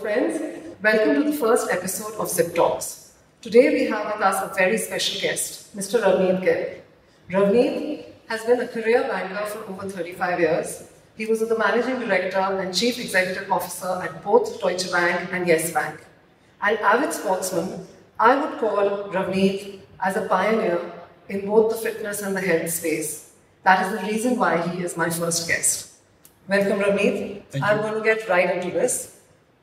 friends. Welcome to the first episode of ZipTalks. Today we have with us a very special guest, Mr. Ravneet Gill. Ravneet has been a career banker for over 35 years. He was the Managing Director and Chief Executive Officer at both Deutsche Bank and Yes Bank. An avid sportsman, I would call Ravneet as a pioneer in both the fitness and the health space. That is the reason why he is my first guest. Welcome, Ravneet. I'm going to get right into this.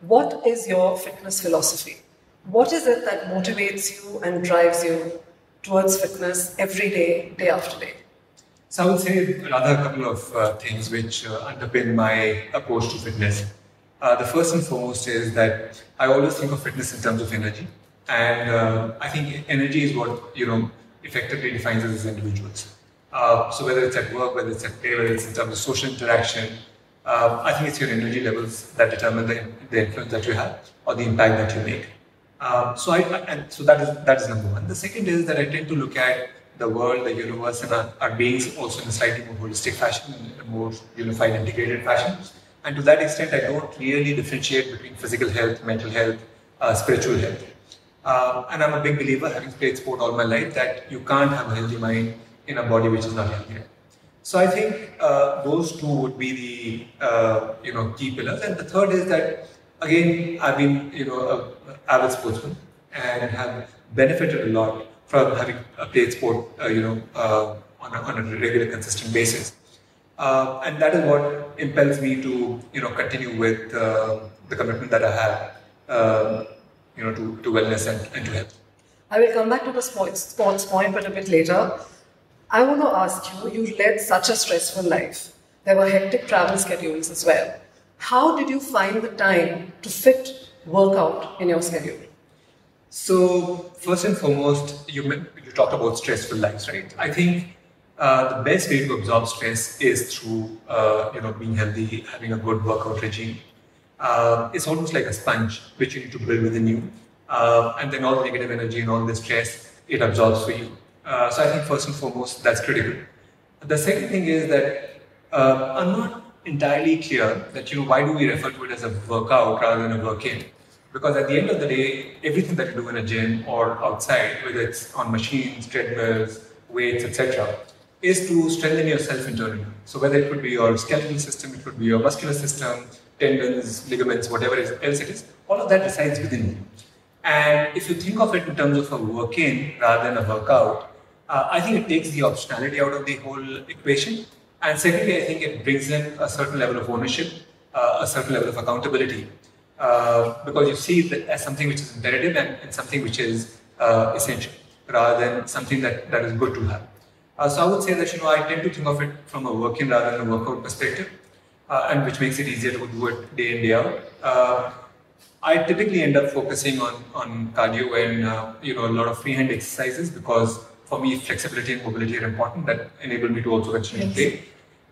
What is your fitness philosophy? What is it that motivates you and drives you towards fitness every day, day after day? So I would say rather a couple of things which underpin my approach to fitness. The first and foremost is that I always think of fitness in terms of energy. And I think energy is what, effectively defines us as individuals. So whether it's at work, whether it's at play, whether it's in terms of social interaction, I think it's your energy levels that determine the influence that you have or the impact that you make. So that is number one. The second is that I tend to look at the world, the universe, and our beings also in a slightly more holistic fashion, in a more unified, integrated fashion. And to that extent, I don't really differentiate between physical health, mental health, spiritual health. And I'm a big believer, having played sport all my life, that you can't have a healthy mind in a body which is not healthy. So I think those two would be the key pillars. And the third is that, again, I've been an avid sportsman and have benefited a lot from having played sport on a regular, consistent basis. And that is what impels me to continue with the commitment that I have to wellness and to health. I will come back to the sports point, but a bit later. I want to ask you, you led such a stressful life. There were hectic travel schedules as well. How did you find the time to fit workout in your schedule? So, first and foremost, you talked about stressful lives, right? I think the best way to absorb stress is through, being healthy, having a good workout regime. It's almost like a sponge which you need to build within you. And then all the negative energy and all the stress, it absorbs for you. So I think first and foremost, that's critical. The second thing is that I'm not entirely clear that, why do we refer to it as a workout rather than a workin? Because at the end of the day, everything that you do in a gym or outside, whether it's on machines, treadmills, weights, etc., is to strengthen yourself internally. So whether it could be your skeletal system, it could be your muscular system, tendons, ligaments, whatever else it is, all of that resides within you. And if you think of it in terms of a work-in rather than a workout, I think it takes the optionality out of the whole equation. And secondly, I think it brings in a certain level of ownership, a certain level of accountability, because you see that as something which is imperative and something which is essential, rather than something that is good to have. So I would say that I tend to think of it from a work-in rather than a workout perspective, and which makes it easier to do it day in, day out. I typically end up focusing on cardio and a lot of freehand exercises, because for me flexibility and mobility are important, that enable me to also continue to play.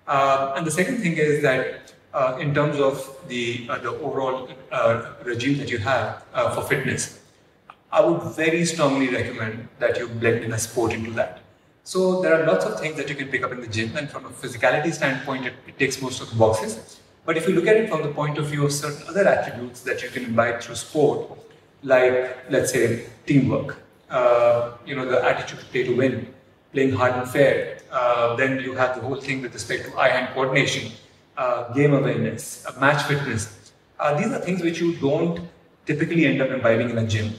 And the second thing is that in terms of the overall regime that you have for fitness, I would very strongly recommend that you blend in a sport into that. So there are lots of things that you can pick up in the gym, and from a physicality standpoint, it takes most of the boxes. But if you look at it from the point of view of certain other attributes that you can imbibe through sport, like, let's say, teamwork, the attitude to play to win, playing hard and fair, then you have the whole thing with respect to eye-hand coordination, game awareness, match fitness. These are things which you don't typically end up imbibing in a gym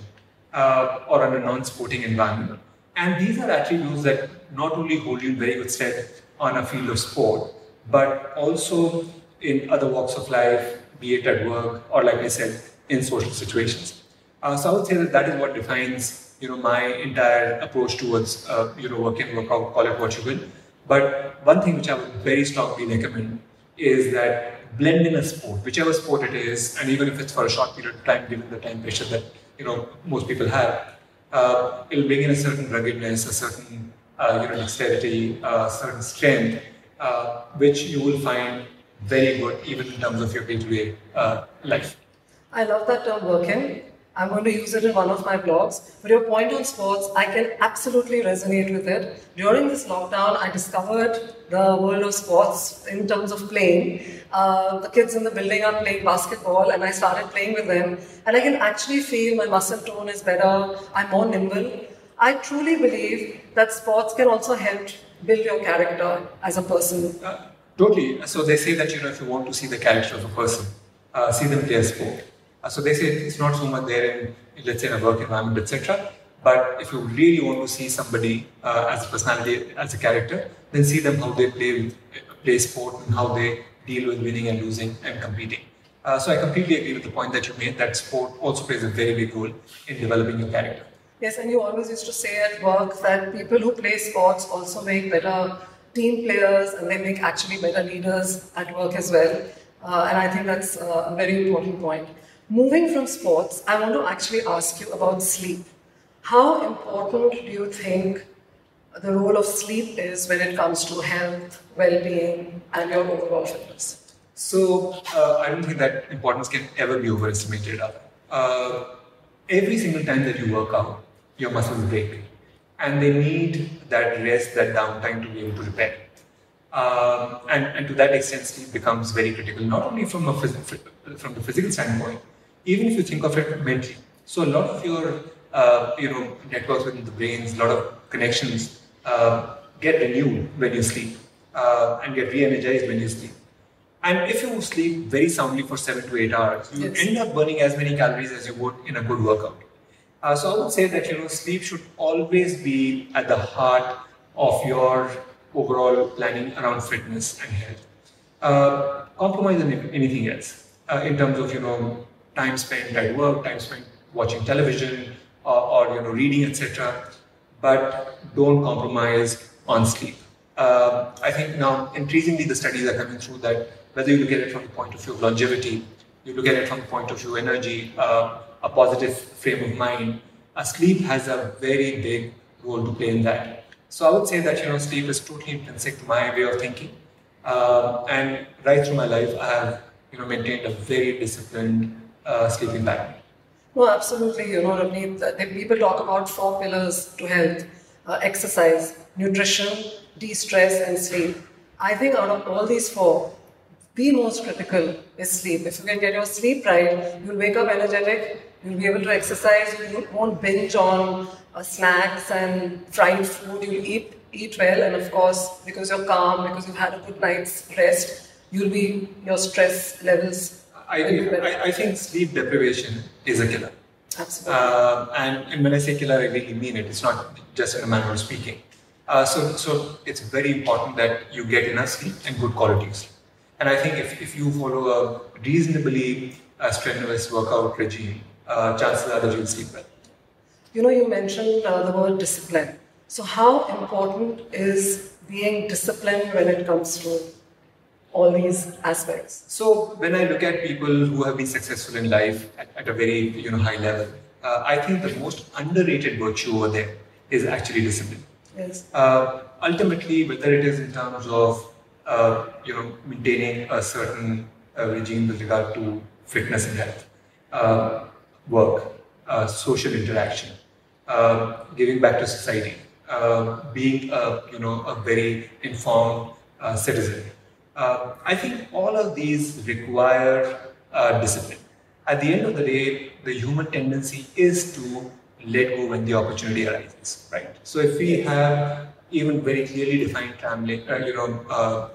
or in a non-sporting environment. And these are attributes that not only hold you in very good stead on a field of sport, but also in other walks of life, be it at work or, like I said, in social situations. So I would say that is what defines my entire approach towards work-in, workout, call it what you will. But one thing which I would very strongly recommend is that blend in a sport, whichever sport it is, and even if it's for a short period of time, given the time pressure that most people have, it'll bring in a certain ruggedness, a certain dexterity, a certain strength, which you will find very good even in terms of your day-to-day life. I love that term working. I'm going to use it in one of my blogs. But your point on sports, I can absolutely resonate with it. During this lockdown, I discovered the world of sports in terms of playing. The kids in the building are playing basketball, and I started playing with them. And I can actually feel my muscle tone is better. I'm more nimble. I truly believe that sports can also help build your character as a person. Totally. So they say that, if you want to see the character of a person, see them play a sport. So they say it's not so much there in, let's say, in a work environment, etc. But if you really want to see somebody as a personality, as a character, then see them how they play sport and how they deal with winning and losing and competing. So I completely agree with the point that you made, that sport also plays a very big role in developing your character. Yes, and you always used to say at work that people who play sports also make better team players, and they make actually better leaders at work as well. And I think that's a very important point. Moving from sports, I want to actually ask you about sleep. How important do you think the role of sleep is when it comes to health, well-being, and your overall fitness? So I don't think that importance can ever be overestimated. Every single time that you work out, your muscles break, and they need that rest, that downtime to be able to repair. And to that extent, sleep becomes very critical, not only from the physical standpoint, even if you think of it mentally. So a lot of your networks within the brains, a lot of connections get renewed when you sleep and get re-energized when you sleep. And if you sleep very soundly for 7 to 8 hours, you end up burning as many calories as you would in a good workout. So I would say that sleep should always be at the heart of your overall planning around fitness and health. Compromise on anything else in terms of time spent at work, time spent watching television or reading, etc. But don't compromise on sleep. I think now increasingly the studies are coming through that whether you look at it from the point of view of longevity, you look at it from the point of view of energy, a positive frame of mind, sleep has a very big role to play in that. So I would say that sleep is totally intrinsic to my way of thinking, and right through my life I have maintained a very disciplined sleeping pattern. No, absolutely. Ravneet, people talk about 4 pillars to health: exercise, nutrition, de-stress, and sleep. I think out of all these 4, the most critical is sleep. If you can get your sleep right, you'll wake up energetic, you'll be able to exercise, you won't binge on snacks and fried food, you'll eat well, and of course, because you're calm, because you've had a good night's rest, your stress levels. I think sleep deprivation is a killer. Absolutely. And when I say killer, I really mean it. It's not just in a manner of speaking. So it's very important that you get enough sleep and good quality sleep. And I think if you follow a reasonably strenuous workout regime, chances are that you'll sleep well. You mentioned the word discipline. So how important is being disciplined when it comes to all these aspects? So when I look at people who have been successful in life at a very high level, I think the most underrated virtue over there is actually discipline. Yes. Ultimately, whether it is in terms of maintaining a certain regime with regard to fitness and health, work, social interaction, giving back to society, being a very informed citizen. I think all of these require discipline. At the end of the day, the human tendency is to let go when the opportunity arises, right? So if we have even very clearly defined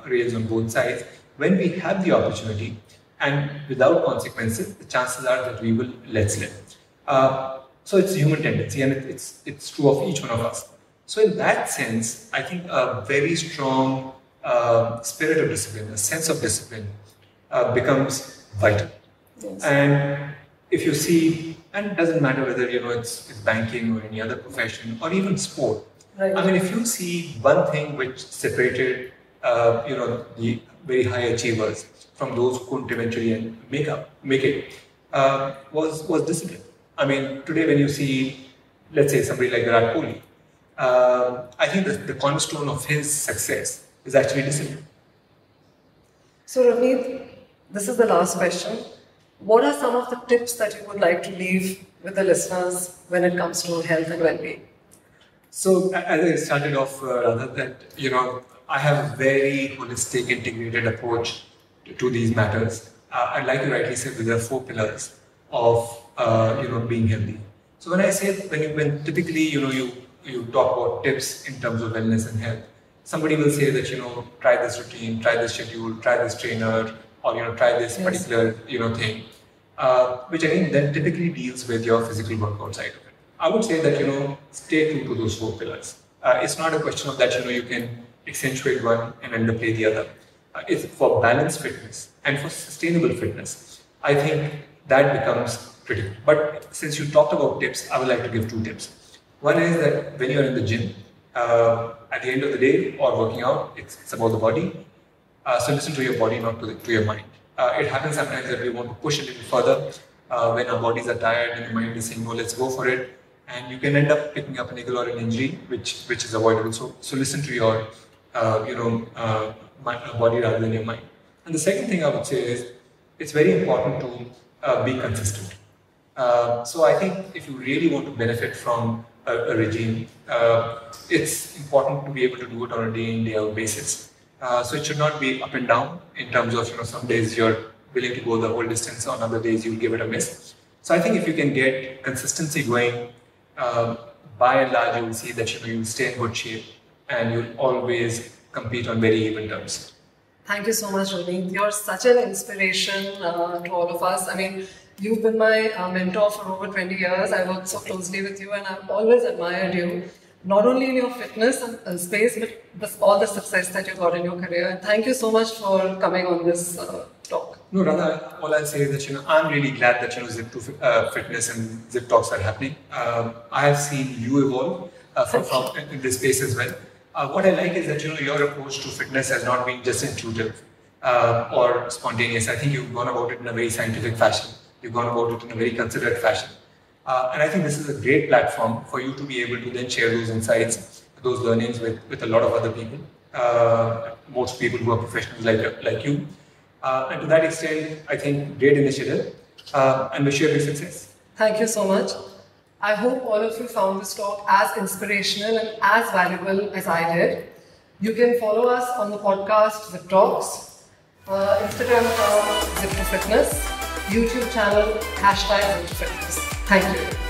rails on both sides, when we have the opportunity and without consequences, the chances are that we will let slip. So it's a human tendency, and it's true of each one of us. So in that sense, I think a very strong spirit of discipline, a sense of discipline becomes vital. Yes. And if you see, and it doesn't matter whether it's banking or any other profession or even sport. Right. I mean, if you see one thing which separated the very high achievers from those who couldn't eventually make it was discipline. I mean, today when you see, let's say, somebody like Virat Kohli, I think the cornerstone of his success is actually discipline. So Ravneet, this is the last question. what are some of the tips that you would like to leave with the listeners when it comes to health and well-being? So as I started off, Radha, that I have a very holistic, integrated approach to these matters. And like you rightly said, there are 4 pillars of being healthy. So when I say when typically you talk about tips in terms of wellness and health, somebody will say that try this routine, try this schedule, try this trainer, or try this particular thing, which again then typically deals with your physical workout side of it. I would say that stay true to those 4 pillars. It's not a question of that you can accentuate one and underplay the other. It's for balanced fitness and for sustainable fitness. I think that becomes critical. But since you talked about tips, I would like to give 2 tips. One is that when you're in the gym, at the end of the day or working out, it's about the body. So listen to your body, not to your mind. It happens sometimes that we want to push a little further when our bodies are tired and the mind is saying, "No, let's go for it," and you can end up picking up a niggle or an injury, which is avoidable. So listen to your body rather than your mind. And the second thing I would say is it's very important to be consistent. So I think if you really want to benefit from a regime, it's important to be able to do it on a day in, day out basis. So it should not be up and down in terms of some days you're willing to go the whole distance, on other days you'll give it a miss. So I think if you can get consistency going, by and large you will see that you'll stay in good shape and you'll always compete on very even terms. Thank you so much, Ravneet. You're such an inspiration to all of us. I mean, you've been my mentor for over 20 years. I worked so closely with you and I've always admired you, not only in your fitness and space, but all the success that you got in your career. And thank you so much for coming on this talk. No, Radha, all I'll say is that I'm really glad that ZiptoFitness and ZipTalks are happening. I have seen you evolve from in this space as well. What I like is that your approach to fitness has not been just intuitive or spontaneous. I think you've gone about it in a very scientific fashion. You've gone about it in a very considerate fashion. And I think this is a great platform for you to be able to then share those insights, those learnings with a lot of other people, most people who are professionals like you. And to that extent, I think great initiative and wish you every success. Thank you so much. I hope all of you found this talk as inspirational and as valuable as I did. You can follow us on the podcast ZipTalks, Instagram account ZiptoFitness, YouTube channel #ZiptoFitness. Thank you.